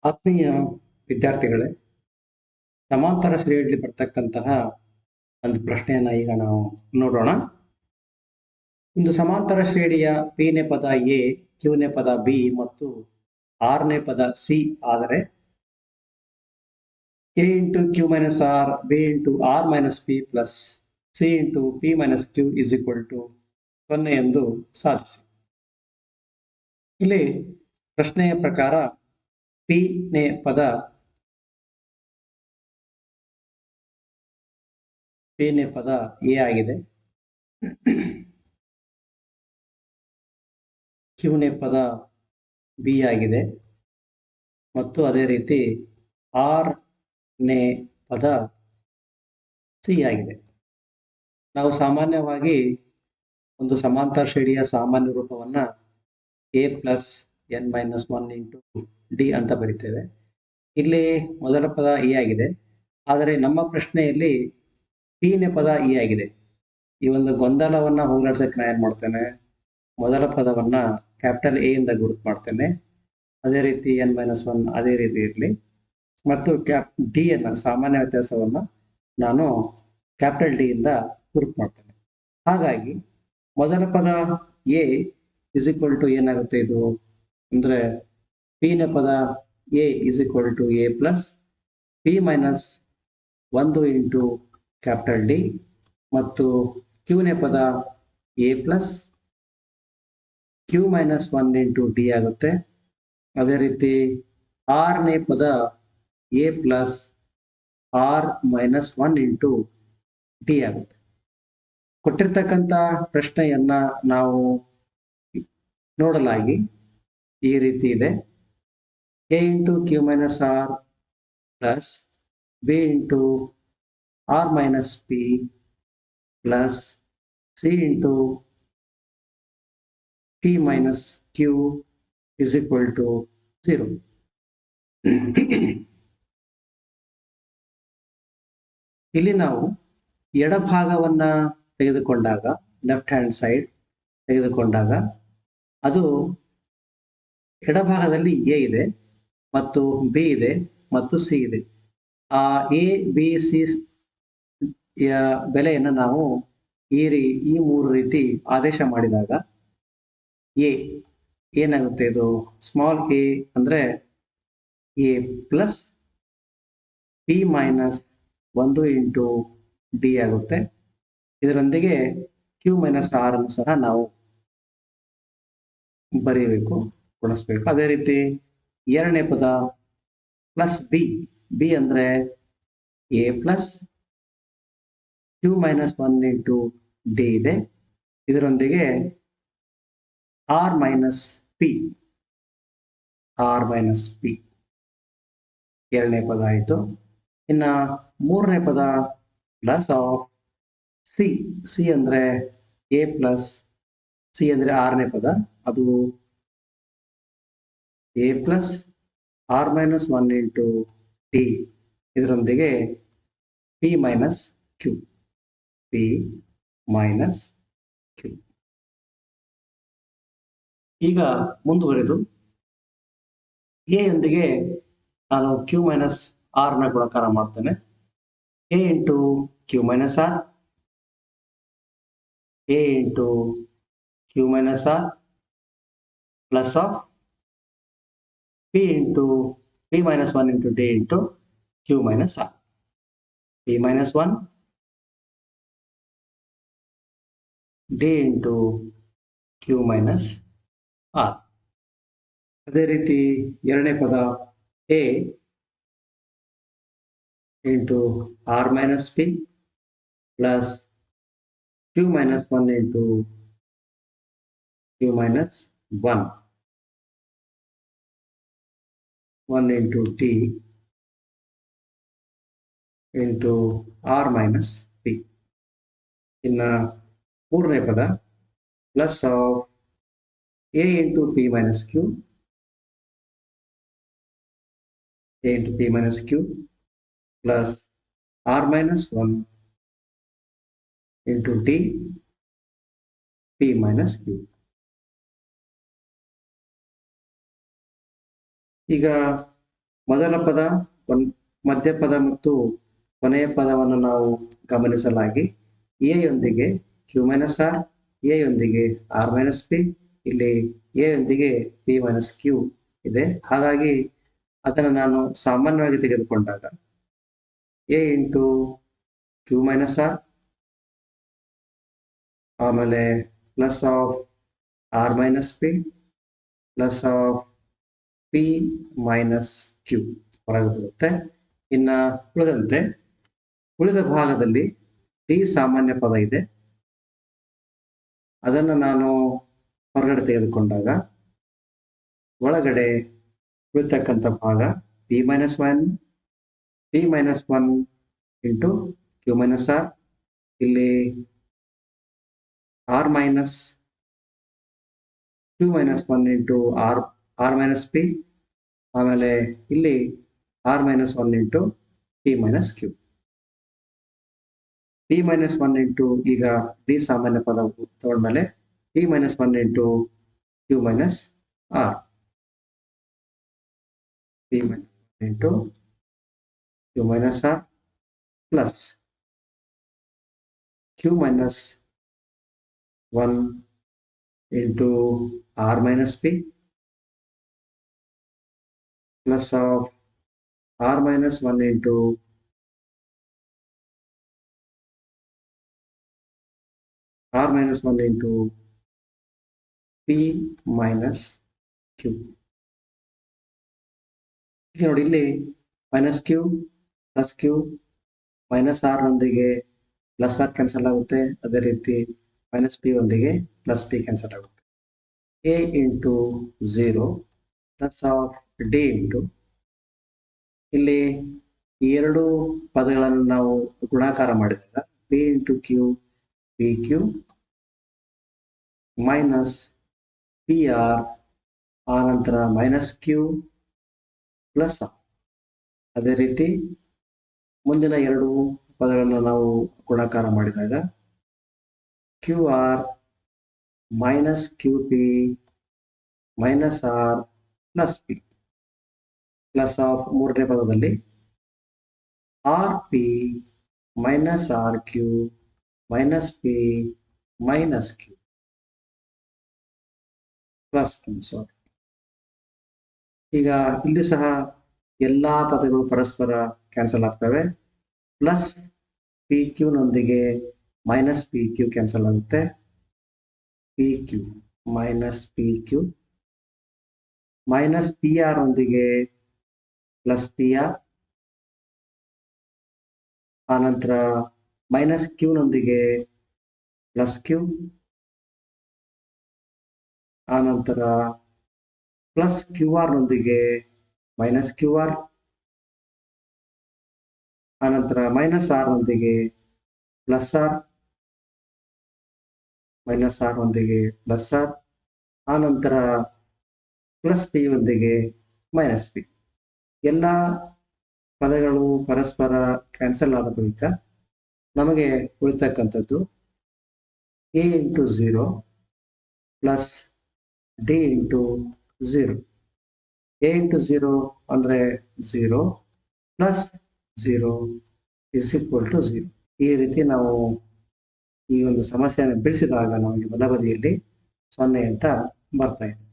ಆತ್ಮೀಯ ವಿದ್ಯಾರ್ಥಿಗಳೇ, ಸಮಾಂತರ ಶ್ರೇಣಿಯಲ್ಲಿ ಬರ್ತಕ್ಕಂತಹ ಒಂದು ಪ್ರಶ್ನೆಯನ್ನ ಈಗ ನಾವು ನೋಡೋಣ. ಒಂದು ಸಮಾಂತರ ಶ್ರೇಣಿಯ ಪಿನೇ ಪದ ಎ, ಕ್ಯೂನೇ ಪದ ಬಿ ಮತ್ತು ಆರ್ನೇ ಪದ ಸಿ ಆದರೆ A into Q minus R, B into R minus P plus C into P minus Q is equal to 0 ಎಂದು ಸಾಧಿಸಿ. ಇಲ್ಲಿ ಪ್ರಶ್ನೆಯ ಪ್ರಕಾರ ಪಿನೇ ಪದ ಎ ಆಗಿದೆ, ಕ್ಯೂನೇ ಪದ ಬಿ ಆಗಿದೆ ಮತ್ತು ಅದೇ ರೀತಿ ಆರ್ ನೇ ಪದ ಸಿ ಆಗಿದೆ. ನಾವು ಸಾಮಾನ್ಯವಾಗಿ ಒಂದು ಸಮಾಂತರ ಶ್ರೇಣಿಯ ಸಾಮಾನ್ಯ ರೂಪವನ್ನ A plus N minus 1 into D ಅಂತ ಬರಿತೇವೆ. ಇಲ್ಲಿ ಮೊದಲ ಪದ ಎ ಆಗಿದೆ, ಆದರೆ ನಮ್ಮ ಪ್ರಶ್ನೆಯಲ್ಲಿ ಪಿನೇ ಪದ ಇ ಆಗಿದೆ. ಈ ಒಂದು ಗೊಂದಲವನ್ನ ಹೋಗಲಾಡಿಸಕ್ಕೆ ನಾನು ಏನ್ ಮಾಡ್ತೇನೆ, ಮೊದಲ ಪದವನ್ನ ಕ್ಯಾಪಿಟಲ್ ಎ ಇಂದ ಗುರುತು ಮಾಡ್ತೇನೆ, ಅದೇ ರೀತಿ ಎನ್ ಮೈನಸ್ 1 ಅದೇ ರೀತಿ ಇರಲಿ ಮತ್ತು ಡಿ ಅನ್ನ ಸಾಮಾನ್ಯ ವ್ಯತ್ಯಾಸವನ್ನ ನಾನು ಕ್ಯಾಪಿಟಲ್ ಡಿ ಇಂದ ಗುರುತು ಮಾಡ್ತೇನೆ. ಹಾಗಾಗಿ ಮೊದಲ ಪದ ಎ ಇಸ್ ಈಕ್ವಲ್ ಟು ಏನಾಗುತ್ತೆ, ಇದು ಅಂದ್ರೆ ಪಿನೇ ಪದ A is equal to A plus P minus 1 into capital D ಮತ್ತು ಕ್ಯೂನೇ ಪದ A plus Q minus 1 into D ಆಗುತ್ತೆ. ಅದೇ ರೀತಿ ಆರ್ನೇ ಪದ A plus R minus 1 into D ಆಗುತ್ತೆ. ಕೊಟ್ಟಿರ್ತಕ್ಕಂಥ ಪ್ರಶ್ನೆಯನ್ನ ನಾವು ನೋಡಲಾಗಿ ಈ ರೀತಿ ಇದೆ: A into Q minus R plus B into R minus P plus C into T minus Q is equal to 0. ಇಲ್ಲಿ ನಾವು ಎಡಭಾಗವನ್ನ ತೆಗೆದುಕೊಂಡಾಗ, ಲೆಫ್ಟ್ ಹ್ಯಾಂಡ್ ಸೈಡ್ ತೆಗೆದುಕೊಂಡಾಗ, ಅದು ಎಡಭಾಗದಲ್ಲಿ ಎ ಇದೆ ಮತ್ತು ಬಿ ಇದೆ ಮತ್ತು ಸಿ ಇದೆ. ಆ ಎ ಬಿ ಸಿ ಬೆಲೆಯನ್ನು ನಾವು ಈ ಮೂರು ರೀತಿ ಆದೇಶ ಮಾಡಿದಾಗ ಎ ಏನಾಗುತ್ತೆ, ಇದು ಸ್ಮಾಲ್ ಎ ಅಂದ್ರೆ A plus P minus 1 into D ಆಗುತ್ತೆ. ಇದರೊಂದಿಗೆ ಕ್ಯೂ ಮೈನಸ್ ಆರ್ ಅನ್ನು ಸಹ ನಾವು ಬರೀಬೇಕು, ಗುಣಿಸ್ಬೇಕು. ಅದೇ ರೀತಿ ಎರಡನೇ ಪದ ಪ್ಲಸ್ ಬಿ ಅಂದ್ರೆ A plus Q minus 1 into D ಇದೆ. ಇದರೊಂದಿಗೆ ಆರ್ ಮೈನಸ್ ಪಿ ಎರಡನೇ ಪದ ಆಯಿತು. ಇನ್ನ ಮೂರನೇ ಪದ ಪ್ಲಸ್ ಆಫ್ ಸಿ ಅಂದ್ರೆ ಎ ಪ್ಲಸ್ ಸಿ ಅಂದ್ರೆ ಆರನೇ ಪದ, ಅದು A plus R minus 1 into D. ಇದರೊಂದಿಗೆ ಪಿ ಮೈನಸ್ ಕ್ಯೂ ಈಗ ಮುಂದುವರೆದು ಎ ಯೊಂದಿಗೆ ನಾನು ಕ್ಯೂ ಮೈನಸ್ ಆರ್ ನ ಗುಣಾಕಾರ ಮಾಡ್ತೇನೆ. A into Q minus R, A into Q minus R plus of P into P minus 1 into D into Q minus R. P minus 1 D into Q minus R. ಅದೇ ರೀತಿ ಎರಡನೇ ಪದ A into R minus P plus Q minus 1 into Q minus 1 into T into R minus P. ಇನ್ನ ಮೂರನೇ ಪದ plus of A into P minus Q plus R minus 1 into D P minus Q. ಈಗ ಮೊದಲ ಪದ, ಮಧ್ಯಪದ ಮತ್ತು ಕೊನೆಯ ಪದವನ್ನು ನಾವು ಗಮನಿಸಲಾಗಿ ಎ ಯೊಂದಿಗೆ ಕ್ಯೂ ಮೈನಸ್ ಆರ್, ಎ ಯೊಂದಿಗೆ ಆರ್ ಮೈನಸ್ ಪಿ, ಇಲ್ಲಿ ಎ ಯೊಂದಿಗೆ ಪಿ ಮೈನಸ್ ಕ್ಯೂ ಇದೆ. ಹಾಗಾಗಿ ಅದನ್ನು ನಾನು ಸಾಮಾನ್ಯವಾಗಿ ತೆಗೆದುಕೊಂಡಾಗ A into Q minus R, ಆಮೇಲೆ plus of R minus P plus of P minus Q ಹೊರಗೆ ಬರುತ್ತೆ. ಇನ್ನು ಉಳಿದ ಭಾಗದಲ್ಲಿ ಡಿ ಸಾಮಾನ್ಯ ಪದ ಇದೆ. ಅದನ್ನು ನಾನು ಹೊರಗಡೆ ತೆಗೆದುಕೊಂಡಾಗ ಒಳಗಡೆ ಉಳಿತಕ್ಕಂಥ ಭಾಗ p minus one into Q minus r, ಇಲ್ಲಿ r minus q minus one into R minus p, ಆಮೇಲೆ ಇಲ್ಲಿ r minus one into P minus q. P minus one into ಈಗ ಡಿ ಸಾಮಾನ್ಯ ಪದ ತಗೊಂಡ್ಮೇಲೆ p minus one into Q minus R, P minus one into Q minus R plus Q minus one into R minus P plus of R minus one into R minus one into P minus Q. ಈಗ ನೋಡಿ, ಇಲ್ಲಿ minus Q plus Q minus R ನೊಂದಿಗೆ plus R cancel ಆಗುತ್ತೆ. ಅದೇ ರೀತಿ minus P ಒಂದಿಗೆ plus P cancel ಆಗುತ್ತೆ. A into 0 plus of D into, ಇಲ್ಲಿ ಈ ಎರಡು ಪದಗಳನ್ನು ನಾವು ಗುಣಾಕಾರ ಮಾಡಿದಾಗ P into Q P Q minus P R, ಆ ನಂತರ ಮೈನಸ್ ಕ್ಯೂ ಪ್ಲಸ್ ಆರ್. ಅದೇ ರೀತಿ ಮುಂದಿನ ಎರಡು ಪದಗಳನ್ನು ನಾವು ಗುಣಾಕಾರ ಮಾಡಿದಾಗ q r minus q p minus R plus p plus of ಮೂರನೇ ಪದದಲ್ಲಿ r P minus r q minus p minus Q plus q. Sorry, ಈಗ ಇಲ್ಲಿ ಸಹ ಎಲ್ಲಾ ಪದಗಳು ಪರಸ್ಪರ ಕ್ಯಾನ್ಸಲ್ ಆಗ್ತವೆ. ಪ್ಲಸ್ ಪಿ ಕ್ಯೂ ನೊಂದಿಗೆ ಮೈನಸ್ ಪಿ ಕ್ಯೂ ಕ್ಯಾನ್ಸಲ್ ಆಗುತ್ತೆ. P Q minus p Q minus P r ನೊಂದಿಗೆ ಪ್ಲಸ್ ಪಿ ಆರ್, ಆನಂತರ ಮೈನಸ್ ಕ್ಯೂ ನೊಂದಿಗೆ ಪ್ಲಸ್ ಕ್ಯೂ, ಆನಂತರ ಪ್ಲಸ್ ಕ್ಯೂ ಆರ್ ನೊಂದಿಗೆ ಮೈನಸ್ ಕ್ಯೂ ಆರ್, ಆನಂತರ ಮೈನಸ್ ಆರ್ ನೊಂದಿಗೆ ಪ್ಲಸ್ ಆರ್, ಮೈನಸ್ ಆರ್ ನೊಂದಿಗೆ plus r, ಆನಂತರ ಪ್ಲಸ್ ಪಿ ಯೊಂದಿಗೆ ಮೈನಸ್ ಪಿ. ಎಲ್ಲ ಪದಗಳು ಪರಸ್ಪರ ಕ್ಯಾನ್ಸಲ್ ಆದ ಬಳಿಕ ನಮಗೆ ಉಳಿತಕ್ಕಂಥದ್ದು a into 0 plus d into 0. A into 0 ಅಂದರೆ 0 ಪ್ಲಸ್ 0 ಇಸ್ ಈಕ್ವಲ್ ಟು 0. ಈ ರೀತಿ ನಾವು ಈ ಒಂದು ಸಮಸ್ಯೆಯನ್ನು ಬಿಡಿಸಿದಾಗ ನಮಗೆ ಬಲಬದಿಯಲ್ಲಿ 0 ಅಂತ ಬರ್ತಾ ಇದೆ.